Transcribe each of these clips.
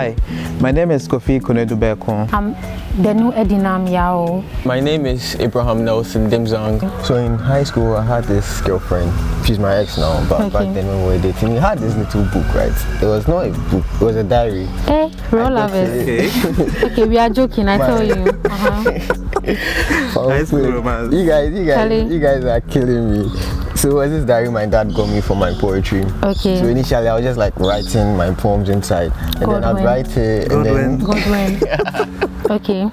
Hi, my name is Kofi Konedubeko. I'm the new Edinam Yao. My name is Abraham Nelson Dimzang. So in high school, I had this girlfriend. She's my ex now, but back then when we were dating, we had this little book, right? It was not a book, it was a diary. Hey, real lovers. Okay, we are joking, I tell you. High school romance. You guys are killing me. So it was this diary my dad got me for my poetry. Okay. So initially I was just like writing my poems inside, and then I'd write it, and then Godwin. Okay.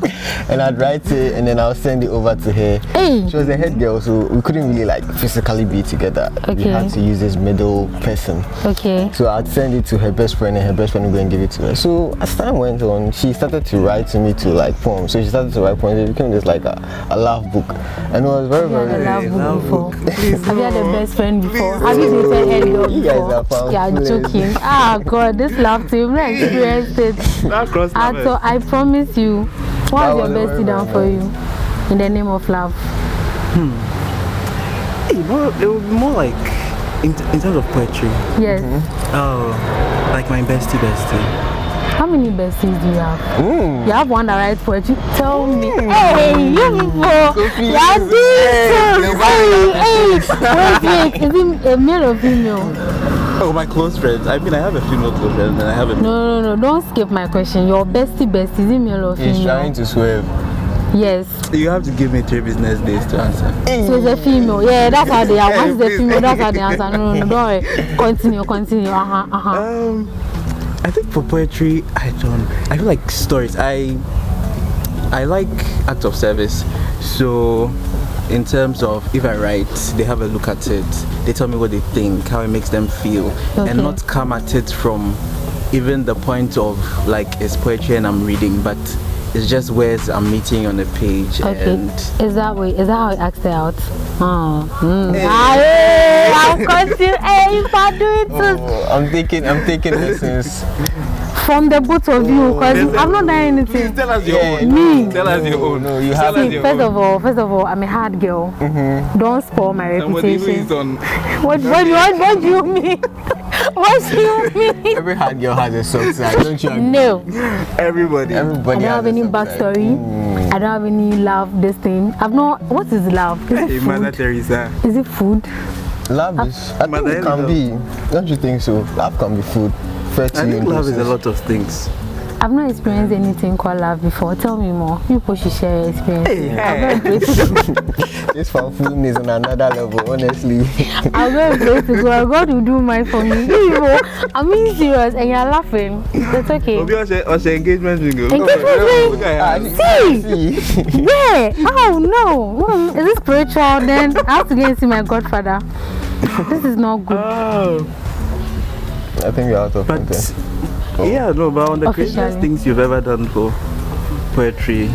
And I'd write it, and then I'll send it over to her. Hey. She was a head girl, so we couldn't really like physically be together. Okay. We had to use this middle person. Okay. So I'd send it to her best friend, and her best friend would go and give it to her. So as time went on, she started to write to me to like poems. So she started to write poems. It became just like a laugh book, and it was very Have you had a love book before? Have you had a best friend before? Please. Have you dated head girl before? You guys are found. Yeah, joking. Ah, God, this love team, I experienced it. So I promise you, what is your bestie done for you in the name of love? It would be more like in terms of poetry. Yes. Oh, like my bestie. How many besties do you have? You have one that writes poetry. Tell me. Hey, you people. Wait. Is it a male or female? Oh, my close friends. I mean, I have a female close friend and I have a... No. Don't skip my question. Your bestie, is it male or female? He's trying to swerve. Yes. You have to give me 3 business days to answer. So it's a female. Yeah, that's how they are. Once it's a female, that's how they answer. No, don't worry. Continue. I think for poetry, I feel like stories. I like acts of service. So in terms of if I write, they have a look at it. They tell me what they think, how it makes them feel, and not come at it from even the point of like it's poetry and I'm reading, but it's just words I'm meeting on the page. Okay. And is that how it acts out? I'll continue. Hey, if I do it too. I'm taking lessons from the both of you, because I'm not doing anything. Tell us your own. Me. Tell us your own. No, you have See, first of all, I'm a hard girl. Don't spoil my reputation. What do you mean? What do you mean? Every hard girl has a soft side, don't you agree? No. Everybody. I don't have any backstory. I don't have any love. This thing. What is love? Is it Mother food? Teresa. Is it food? Love is, I think it can be. Don't you think so? Love can be food. I think love is a lot of things. I've not experienced anything called love before. Tell me more. People should share your experience. This fanfulness is on another level, honestly. I'm very brave to go. God will do mine for me. I'm being serious and you're laughing. That's okay. Engagement ring. See? Yeah. Oh no. Is this spiritual? Then I have to go and see my godfather. This is not good. I think we're out of content. Yeah, no, but on the craziest things you've ever done for poetry.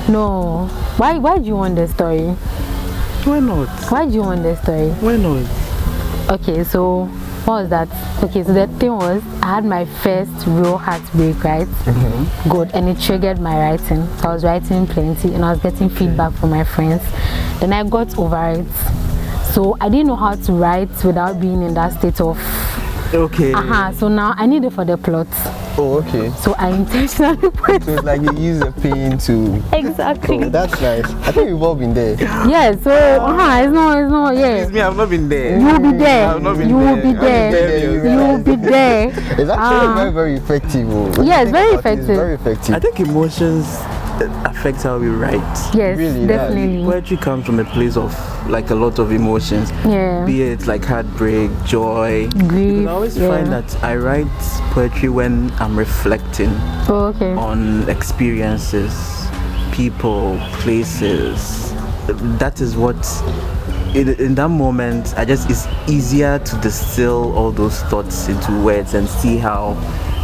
No. Why do you want the story? Why not? Why do you want the story? Why not? Okay, so what was that? Okay, so the thing was I had my first real heartbreak, right? Good, and it triggered my writing. So I was writing plenty and I was getting feedback from my friends. Then I got over it. So I didn't know how to write without being in that state of okay. So now I need it for the plot. Oh, okay. So I intentionally put so it's like you use the pain to exactly. Oh, that's nice. I think we've all been there. Yeah, so it's not yeah. Excuse me, I've not been there. You'll be there. I've not been You'll there. be there. You'll be there. It's actually very, very effective. Yeah, it's very effective. It's very effective. I think emotions affect how we write. Yes, really, definitely. Poetry comes from a place of like a lot of emotions. Yeah. Be it like heartbreak, joy, grief. Because I always find that I write poetry when I'm reflecting on experiences, people, places. That is what in that moment it's easier to distill all those thoughts into words and see how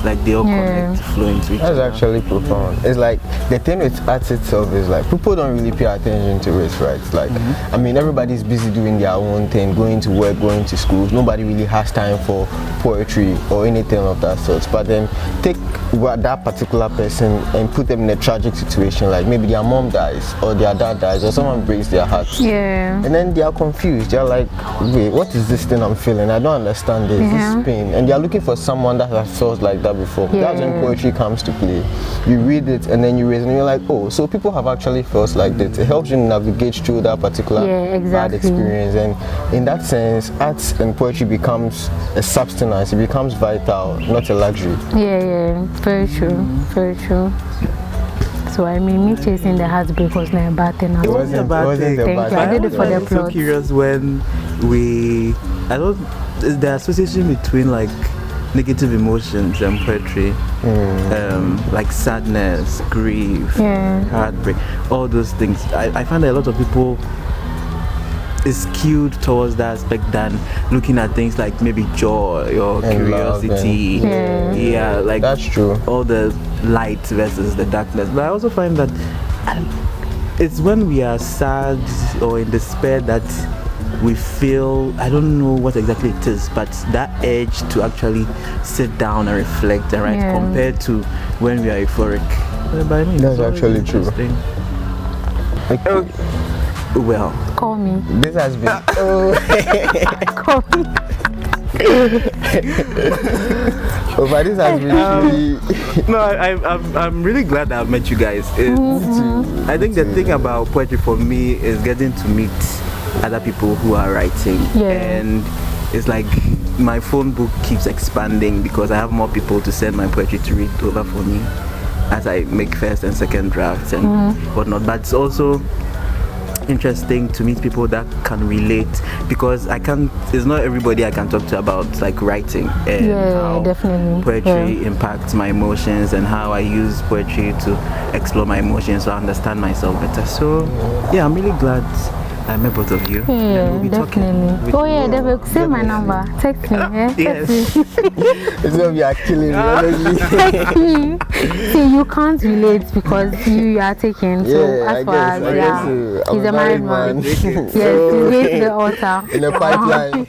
like they all connect, flow into each other. That's actually profound. It's like the thing with art itself is like people don't really pay attention to it, right? Like I mean, everybody's busy doing their own thing, going to work, going to school. Nobody really has time for poetry or anything of that sort. But then take that particular person and put them in a tragic situation, like maybe their mom dies or their dad dies or someone breaks their heart. Yeah. And then they are confused. They're like, wait, what is this thing I'm feeling? I don't understand this. This pain. And they're looking for someone that has felt like that that before. Yeah. That's when poetry comes to play. You read it and then you read it and you're like, oh, so people have actually felt like that. It helps you navigate through that particular bad experience. And in that sense, arts and poetry becomes a substance. It becomes vital, not a luxury. Yeah, very true, very true. So I mean, me chasing the heartbreak was not a bad thing. It wasn't a bad thing. Thank you. I did it for the plot. I'm so curious when the association between like negative emotions and poetry, like sadness, grief, heartbreak, all those things. I find that a lot of people is skewed towards that aspect than looking at things like maybe joy or and curiosity. Yeah, like that's true. All the light versus the darkness. But I also find that it's when we are sad or in despair that we feel, I don't know what exactly it is, but that urge to actually sit down and reflect and write compared to when we are euphoric. But I mean, that's actually true. Well, call me. This has been Call me. but this has been really no, I'm really glad that I've met you guys. I think the thing about poetry for me is getting to meet other people who are writing, and it's like my phone book keeps expanding because I have more people to send my poetry to read over for me as I make first and second drafts and whatnot. But it's also interesting to meet people that can relate, because it's not everybody I can talk to about like writing and how poetry impacts my emotions and how I use poetry to explore my emotions so I understand myself better. So yeah, I'm really glad I met both of you. Yeah, we'll be definitely. Definitely. Save my number. Text me. Yes. it's gonna be a killing, honestly. Text me. See, you can't relate because you are taken. So as far as I guess he's a married man. Yes, he's waiting the altar. In the pipeline.